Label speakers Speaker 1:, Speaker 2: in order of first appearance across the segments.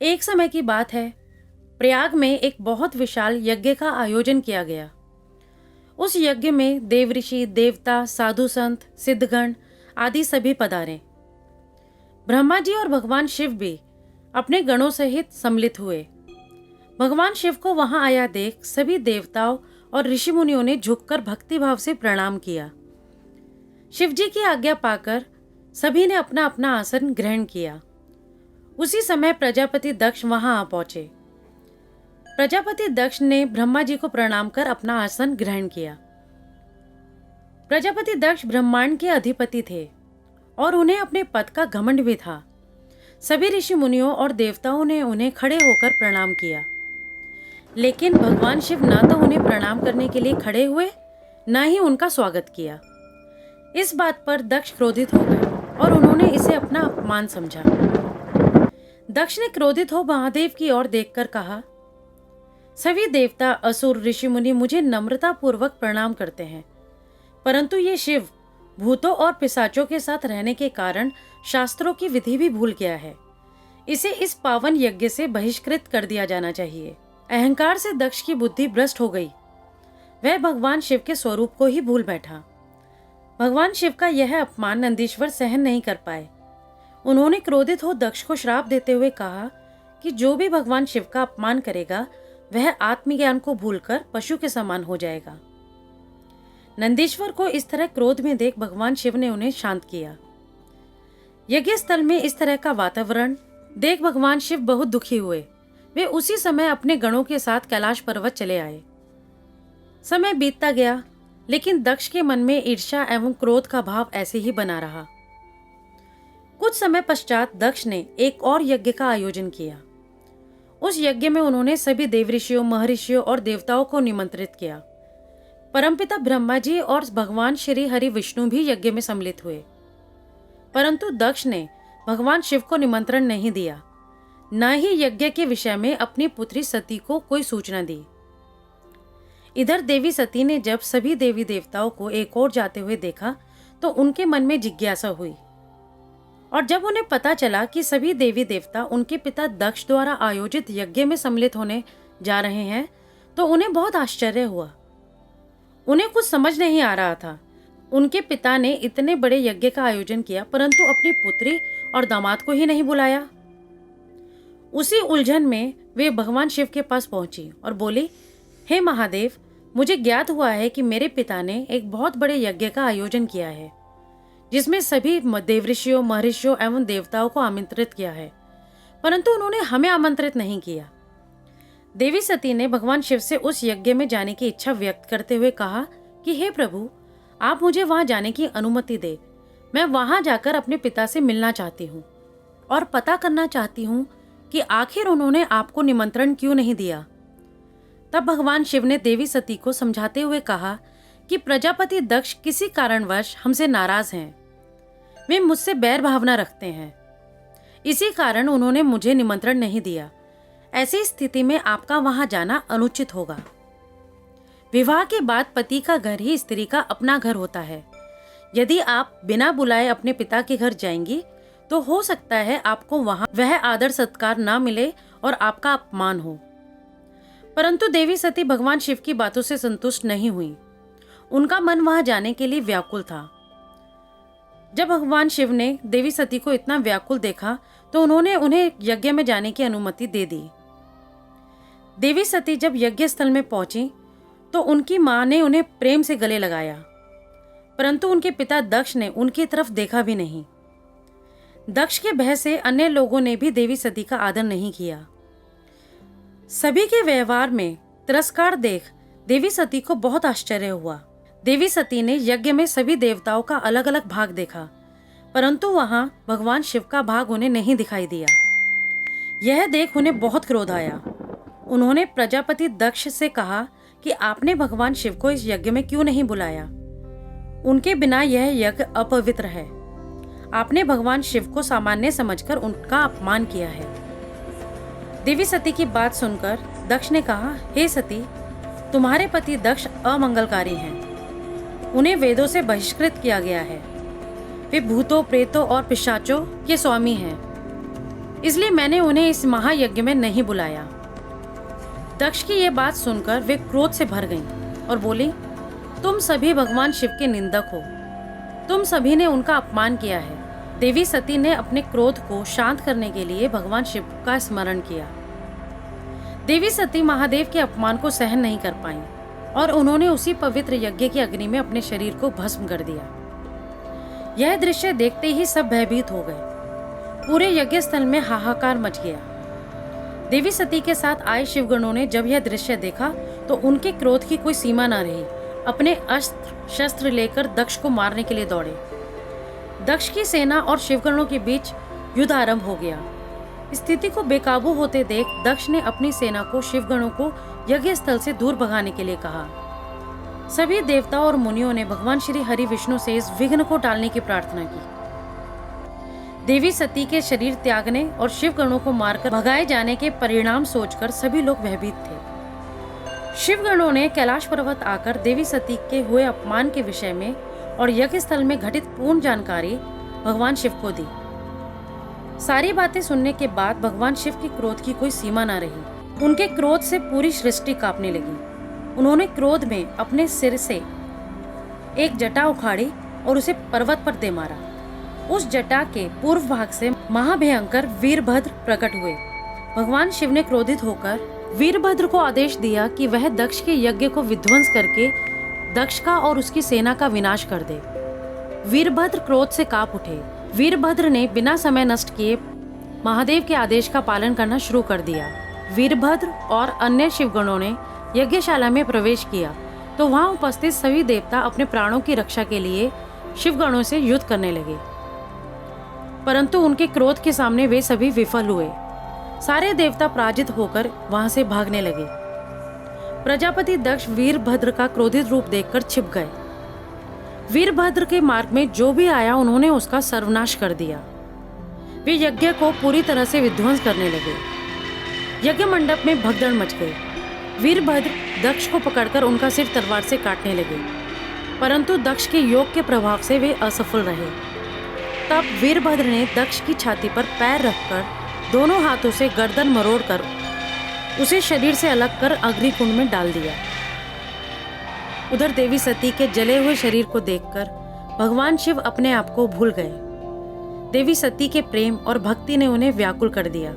Speaker 1: एक समय की बात है, प्रयाग में एक बहुत विशाल यज्ञ का आयोजन किया गया। उस यज्ञ में देव ऋषि, देवता, साधु संत, सिद्धगण आदि सभी पधारे। ब्रह्मा जी और भगवान शिव भी अपने गणों सहित सम्मिलित हुए। भगवान शिव को वहां आया देख सभी देवताओं और ऋषि मुनियों ने झुककर भक्तिभाव से प्रणाम किया। शिव जी की आज्ञा पाकर सभी ने अपना अपना आसन ग्रहण किया। उसी समय प्रजापति दक्ष वहां आ पहुंचे। प्रजापति दक्ष ने ब्रह्मा जी को प्रणाम कर अपना आसन ग्रहण किया। प्रजापति दक्ष ब्रह्मांड के अधिपति थे और उन्हें अपने पद का घमंड भी था। सभी ऋषि मुनियों और देवताओं ने उन्हें खड़े होकर प्रणाम किया, लेकिन भगवान शिव ना तो उन्हें प्रणाम करने के लिए खड़े हुए, न ही उनका स्वागत किया। इस बात पर दक्ष क्रोधित हो गए और उन्होंने इसे अपना अपमान समझा। दक्ष ने क्रोधित हो महादेव की ओर देखकर कहा, सभी देवता, असुर, ऋषि मुनि मुझे नम्रता पूर्वक प्रणाम करते हैं, परंतु ये शिव भूतों और पिशाचों के साथ रहने के कारण शास्त्रों की विधि भी भूल गया है। इसे इस पावन यज्ञ से बहिष्कृत कर दिया जाना चाहिए। अहंकार से दक्ष की बुद्धि भ्रष्ट हो गई। वह भगवान शिव के स्वरूप को ही भूल बैठा। भगवान शिव का यह अपमान नंदीश्वर सहन नहीं कर पाए। उन्होंने क्रोधित हो दक्ष को श्राप देते हुए कहा कि जो भी भगवान शिव का अपमान करेगा वह आत्मज्ञान को भूलकर पशु के समान हो जाएगा। नंदीश्वर को इस तरह क्रोध में देख भगवान शिव ने उन्हें शांत किया। यज्ञ स्थल में इस तरह का वातावरण देख भगवान शिव बहुत दुखी हुए। वे उसी समय अपने गणों के साथ कैलाश पर्वत चले आए। समय बीतता गया, लेकिन दक्ष के मन में ईर्ष्या एवं क्रोध का भाव ऐसे ही बना रहा। कुछ समय पश्चात दक्ष ने एक और यज्ञ का आयोजन किया। उस यज्ञ में उन्होंने सभी देवऋषियों, महर्षियों और देवताओं को निमंत्रित किया। परमपिता ब्रह्मा जी और भगवान श्री हरि विष्णु भी यज्ञ में सम्मिलित हुए, परंतु दक्ष ने भगवान शिव को निमंत्रण नहीं दिया, न ही यज्ञ के विषय में अपनी पुत्री सती को कोई सूचना दी। इधर देवी सती ने जब सभी देवी देवताओं को एक ओर जाते हुए देखा तो उनके मन में जिज्ञासा हुई, और जब उन्हें पता चला कि सभी देवी देवता उनके पिता दक्ष द्वारा आयोजित यज्ञ में सम्मिलित होने जा रहे हैं तो उन्हें बहुत आश्चर्य हुआ। उन्हें कुछ समझ नहीं आ रहा था। उनके पिता ने इतने बड़े यज्ञ का आयोजन किया परंतु अपनी पुत्री और दामाद को ही नहीं बुलाया। उसी उलझन में वे भगवान शिव के पास पहुंची और बोली, हे महादेव, मुझे ज्ञात हुआ है कि मेरे पिता ने एक बहुत बड़े यज्ञ का आयोजन किया है जिसमें सभी देवऋषियों, महर्षियों एवं देवताओं को आमंत्रित किया है, परंतु उन्होंने हमें आमंत्रित नहीं किया। देवी सती ने भगवान शिव से उस यज्ञ में जाने की इच्छा व्यक्त करते हुए कहा कि हे प्रभु, आप मुझे वहां जाने की अनुमति दे। मैं वहां जाकर अपने पिता से मिलना चाहती हूँ और पता करना चाहती हूँ कि आखिर उन्होंने आपको निमंत्रण क्यों नहीं दिया। तब भगवान शिव ने देवी सती को समझाते हुए कहा कि प्रजापति दक्ष किसी कारणवश हमसे नाराज हैं। वे मुझसे बैर भावना रखते हैं, इसी कारण उन्होंने मुझे निमंत्रण नहीं दिया। ऐसी स्थिति में आपका वहां जाना अनुचित होगा। विवाह के बाद पति का घर ही स्त्री का अपना घर होता है। यदि आप बिना बुलाए अपने पिता के घर जाएंगी तो हो सकता है आपको वहां वह आदर सत्कार ना मिले और आपका अपमान हो। परंतु देवी सती भगवान शिव की बातों से संतुष्ट नहीं हुई। उनका मन वहां जाने के लिए व्याकुल था। जब भगवान शिव ने देवी सती को इतना व्याकुल देखा तो उन्होंने उन्हें यज्ञ में जाने की अनुमति दे दी। देवी सती जब यज्ञ स्थल में पहुंची तो उनकी मां ने उन्हें प्रेम से गले लगाया, परंतु उनके पिता दक्ष ने उनकी तरफ देखा भी नहीं। दक्ष के भय से अन्य लोगों ने भी देवी सती का आदर नहीं किया। सभी के व्यवहार में तिरस्कार देख देवी सती को बहुत आश्चर्य हुआ। देवी सती ने यज्ञ में सभी देवताओं का अलग अलग भाग देखा, परंतु वहां भगवान शिव का भाग उन्हें नहीं दिखाई दिया। यह देख उन्हें बहुत क्रोध आया। उन्होंने प्रजापति दक्ष से कहा कि आपने भगवान शिव को इस यज्ञ में क्यों नहीं बुलाया। उनके बिना यह यज्ञ अपवित्र है। आपने भगवान शिव को सामान्य समझकर उनका अपमान किया है। देवी सती की बात सुनकर दक्ष ने कहा, हे सती, तुम्हारे पति दक्ष अमंगलकारी हैं। उन्हें वेदों से बहिष्कृत किया गया है। वे भूतों, प्रेतों और पिशाचों के स्वामी हैं। इसलिए मैंने उन्हें इस महायज्ञ में नहीं बुलाया। दक्ष की ये बात सुनकर वे क्रोध से भर गईं और बोली, तुम सभी भगवान शिव के निंदक हो, तुम सभी ने उनका अपमान किया है। देवी सती ने अपने क्रोध को शांत करने के लिए भगवान शिव का स्मरण किया। देवी सती महादेव के अपमान को सहन नहीं कर पाईं और उन्होंने उसी पवित्र यज्ञ की अग्नि में अपने शरीर को भस्म कर दिया। यह दृश्य देखते ही सब भयभीत हो गए। पूरे यज्ञ स्थल में हाहाकार मच गया। देवी सती के साथ आए शिवगणों ने जब यह दृश्य देखा तो उनके क्रोध की कोई सीमा न रही। अपने अस्त्र शस्त्र लेकर दक्ष को मारने के लिए दौड़े। दक्ष की सेना और शिवगणों के बीच युद्ध आरंभ हो गया। स्थिति को बेकाबू होते देख दक्ष ने अपनी सेना को शिवगणों को यज्ञ स्थल से दूर भगाने के लिए कहा। सभी देवताओं और मुनियों ने भगवान श्री हरि विष्णु से इस विघ्न को टालने की प्रार्थना की। देवी सती के शरीर त्यागने और शिवगणों को मारकर भगाए जाने के परिणाम सोचकर सभी लोग भयभीत थे। शिवगणों ने कैलाश पर्वत आकर देवी सती के हुए अपमान के विषय में और यज्ञ स्थल में घटित पूर्ण जानकारी भगवान शिव को दी। सारी बातें सुनने के बाद भगवान शिव के क्रोध की कोई सीमा न रही। उनके क्रोध से पूरी सृष्टि कांपने लगी। उन्होंने क्रोध में अपने सिर से एक जटा उखाड़ी और उसे पर्वत पर दे मारा। उस जटा के पूर्व भाग से महाभयंकर वीरभद्र प्रकट हुए। भगवान शिव ने क्रोधित होकर वीरभद्र को आदेश दिया कि वह दक्ष के यज्ञ को विध्वंस करके दक्ष का और उसकी सेना का विनाश कर दे। वीरभद्र क्रोध से कांप उठे। वीरभद्र ने बिना समय नष्ट किए महादेव के आदेश का पालन करना शुरू कर दिया। वीरभद्र और अन्य शिवगणों ने यज्ञशाला में प्रवेश किया तो वहां उपस्थित सभी देवता अपने प्राणों की रक्षा के लिए शिवगणों से युद्ध करने लगे, परंतु उनके क्रोध के सामने वे सभी विफल हुए। सारे देवता पराजित होकर वहां से भागने लगे। प्रजापति दक्ष वीरभद्र का क्रोधित रूप देखकर छिप गए। वीरभद्र के मार्ग में जो भी आया उन्होंने उसका सर्वनाश कर दिया। वे यज्ञ को पूरी तरह से विध्वंस करने लगे। यज्ञ मंडप में भगदड़ मच गई। वीरभद्र दक्ष को पकड़कर उनका सिर तलवार से काटने लगे, परंतु दक्ष के योग के प्रभाव से वे असफल रहे। तब वीरभद्र ने दक्ष की छाती पर पैर रखकर दोनों हाथों से गर्दन मरोड़कर उसे शरीर से अलग कर अग्निकुंड में डाल दिया। उधर देवी सती के जले हुए शरीर को देखकर भगवान शिव अपने आप को भूल गए। देवी सती के प्रेम और भक्ति ने उन्हें व्याकुल कर दिया।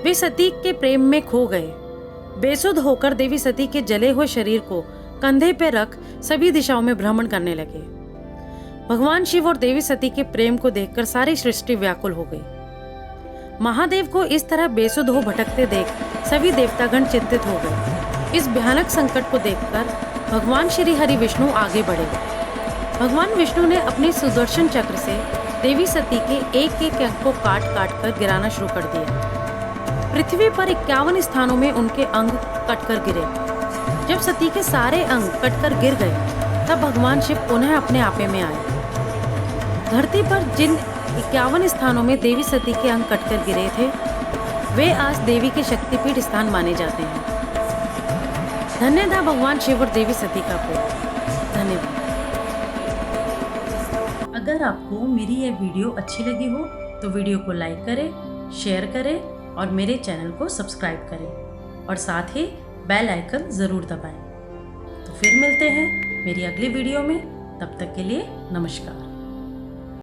Speaker 1: वे सती के प्रेम में खो गए। बेसुध होकर देवी सती के जले हुए शरीर को कंधे पर रख सभी दिशाओं में भ्रमण करने लगे। भगवान शिव और देवी सती के प्रेम को देखकर सारी सृष्टि व्याकुल हो गई। महादेव को इस तरह बेसुध हो भटकते देख सभी देवतागण चिंतित हो गए। इस भयानक संकट को देखकर भगवान श्री हरि विष्णु आगे बढ़े। भगवान विष्णु ने अपने सुदर्शन चक्र से देवी सती के एक एक अंग को काट काट कर गिराना शुरू कर दिया। पृथ्वी पर 51 स्थानों में उनके अंग कटकर गिरे। जब सती के सारे अंग कटकर गिर गए तब भगवान शिव पुनः अपने आपे में आए। धरती पर जिन 51 स्थानों में देवी सती के अंग कटकर गिरे थे वे आज देवी के शक्तिपीठ स्थान माने जाते हैं। धन्य था भगवान शिव और देवी सती का प्रेम। धन्यवाद। अगर आपको मेरी यह वीडियो अच्छी लगी हो तो वीडियो को लाइक करें, शेयर करें और मेरे चैनल को सब्सक्राइब करें और साथ ही बेल आइकन ज़रूर दबाएं। तो फिर मिलते हैं मेरी अगली वीडियो में। तब तक के लिए नमस्कार।